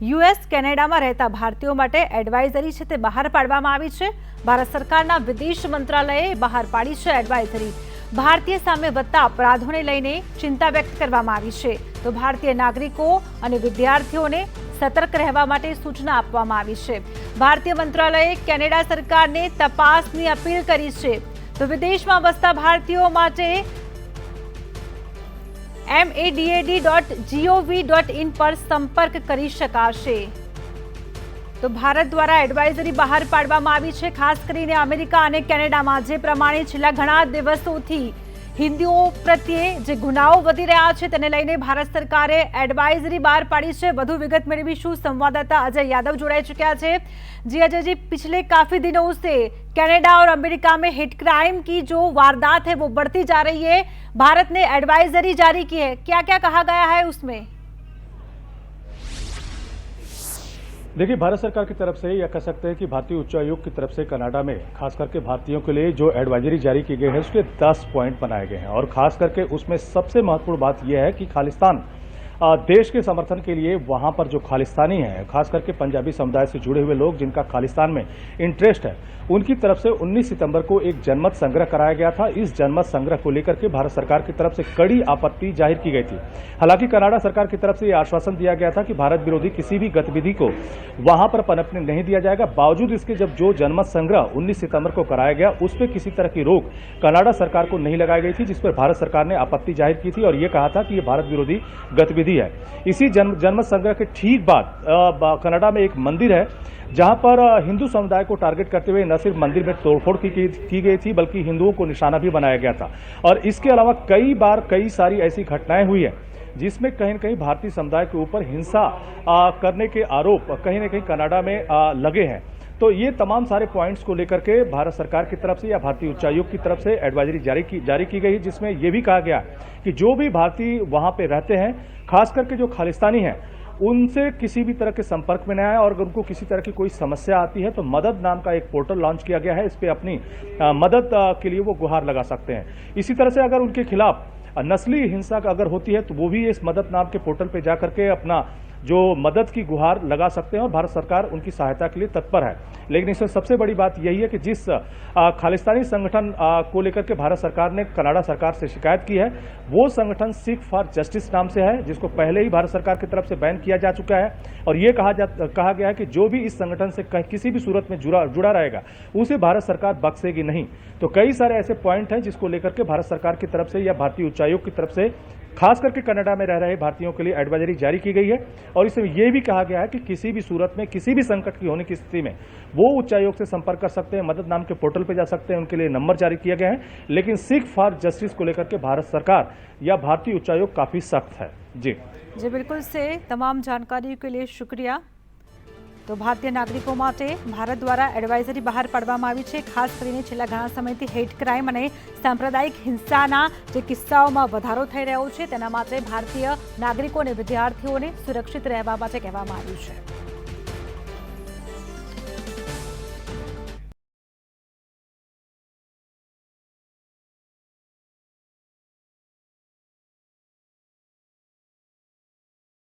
US કેનેડામાં રહેતા ભારતીયો માટે એડવાઇઝરી છે તે બહાર પાડવામાં આવી છે। ભારત સરકારના વિદેશ મંત્રાલયે બહાર પાડી છે એડવાઇઝરી। ભારતીય સામે વધતા અપરાધોને લઈને ચિંતા વ્યક્ત કરવામાં આવી છે, તો ભારતીય નાગરિકો અને વિદ્યાર્થીઓને સતર્ક રહેવા માટે સૂચના આપવામાં આવી છે। ભારતીય મંત્રાલયે કેનેડા સરકારને તપાસની અપીલ કરી છે, તો વિદેશમાં વસતા ભારતીયો માટે MADAD.gov.in पर संपर्क કરી શકાશે। તો ભારત દ્વારા એડવાઇઝરી બહાર પાડવામાં આવી છે, ખાસ કરીને અમેરિકા અને કેનેડામાં જે પ્રમાણે છેલ્લા ઘણા દિવસોથી હિન્દુઓ પ્રત્યે જે ગુનાઓ વધી રહ્યા છે તેને લઈને ભારત સરકારે એડવાઇઝરી બહાર પાડી છે। વધુ વિગત મેળવીશું, संवाददाता अजय यादव जोड़ाई चुक्या है। जी अजय जी, पिछले काफी दिनों से कनाडा और अमेरिका में हिट क्राइम की जो वारदात है वो बढ़ती जा रही है। भारत ने एडवाइजरी जारी की है, क्या क्या कहा गया है उसमें? देखिए, भारत सरकार की तरफ से या कह सकते हैं कि भारतीय उच्चायोग की तरफ से कनाडा में खास करके भारतीयों के लिए जो एडवाइजरी जारी की गई है उसके 10 पॉइंट बनाए गए हैं और खास करके उसमें सबसे महत्वपूर्ण बात यह है कि खालिस्तान देश के समर्थन के लिए वहां पर जो खालिस्तानी हैं, खास करके पंजाबी समुदाय से जुड़े हुए लोग जिनका खालिस्तान में इंटरेस्ट है, उनकी तरफ से 19 सितंबर को एक जनमत संग्रह कराया गया था। इस जनमत संग्रह को लेकर के भारत सरकार की तरफ से कड़ी आपत्ति जाहिर की गई थी। हालांकि कनाडा सरकार की तरफ से यह आश्वासन दिया गया था कि भारत विरोधी किसी भी गतिविधि को वहां पर पनपने नहीं दिया जाएगा। बावजूद इसके जब जो जनमत संग्रह 19 सितंबर को कराया गया उस पर किसी तरह की रोक कनाडा सरकार को नहीं लगाई गई थी, जिस पर भारत सरकार ने आपत्ति जाहिर की थी और यह कहा था कि यह भारत विरोधी गतिविधि है। इसी जनमत संग्रह के ठीक बाद कनाडा में एक मंदिर है जहां पर हिंदू समुदाय को टारगेट करते हुए न सिर्फ मंदिर में तोड़फोड़ की गई थी बल्कि हिंदुओं को निशाना भी बनाया गया था। और इसके अलावा कई सारी ऐसी घटनाएं हुई है जिसमें कहीं न कहीं भारतीय समुदाय के ऊपर हिंसा करने के आरोप कहीं न कहीं कनाडा में लगे हैं। तो ये तमाम सारे पॉइंट्स को लेकर के भारत सरकार की तरफ से या भारतीय उच्चायोग की तरफ से एडवाइजरी जारी की गई, जिसमें यह भी कहा गया कि जो भी भारतीय वहां पे रहते हैं, खास करके जो खालिस्तानी हैं, उनसे किसी भी तरह के संपर्क में न आए और अगर उनको किसी तरह की कोई समस्या आती है तो मदद नाम का एक पोर्टल लॉन्च किया गया है। इस पे अपनी मदद के लिए वो गुहार लगा सकते हैं। इसी तरह से अगर उनके खिलाफ नस्ली हिंसा अगर होती है तो वो भी इस मदद नाम के पोर्टल पे जाकर के अपना जो मदद की गुहार लगा सकते हैं और भारत सरकार उनकी सहायता के लिए तत्पर है। लेकिन इसमें सबसे बड़ी बात यही है कि जिस खालिस्तानी संगठन को लेकर के भारत सरकार ने कनाडा सरकार से शिकायत की है, वो संगठन सिख फॉर जस्टिस नाम से है, जिसको पहले ही भारत सरकार की तरफ से बैन किया जा चुका है। और ये कहा गया है कि जो भी इस संगठन से किसी भी सूरत में जुड़ा रहेगा उसे भारत सरकार बख्शेगी नहीं। तो कई सारे ऐसे पॉइंट हैं जिसको लेकर के भारत सरकार की तरफ से या भारतीय उच्चायोग की तरफ से खास करके कनाडा में रह रहे भारतीयों के लिए एडवाइजरी जारी की गई है। और इसमें यह भी कहा गया है कि किसी भी सूरत में किसी भी संकट की होने की स्थिति में वो उच्चायोग से संपर्क कर सकते हैं, मदद नाम के पोर्टल पर जा सकते हैं, उनके लिए नंबर जारी किया गया है। लेकिन सिख फॉर जस्टिस को लेकर के भारत सरकार या भारतीय उच्चायोग काफी सख्त है। जी बिल्कुल से तमाम जानकारी के लिए शुक्रिया। तो भारतीय नागरिकों માટે ભારત દ્વારા એડવાઇઝરી બહાર પાડવામાં આવી છે, ખાસ કરીને છેલ્લા ઘણા સમયથી હેટ ક્રાઇમ અને સાંપ્રદાયિક હિંસાના જે કિસ્સાઓમાં વધારો થઈ રહ્યો છે તેના માટે ભારતીય નાગરિકો અને વિદ્યાર્થીઓને સુરક્ષિત રહેવા માટે કહેવામાં આવ્યું છે।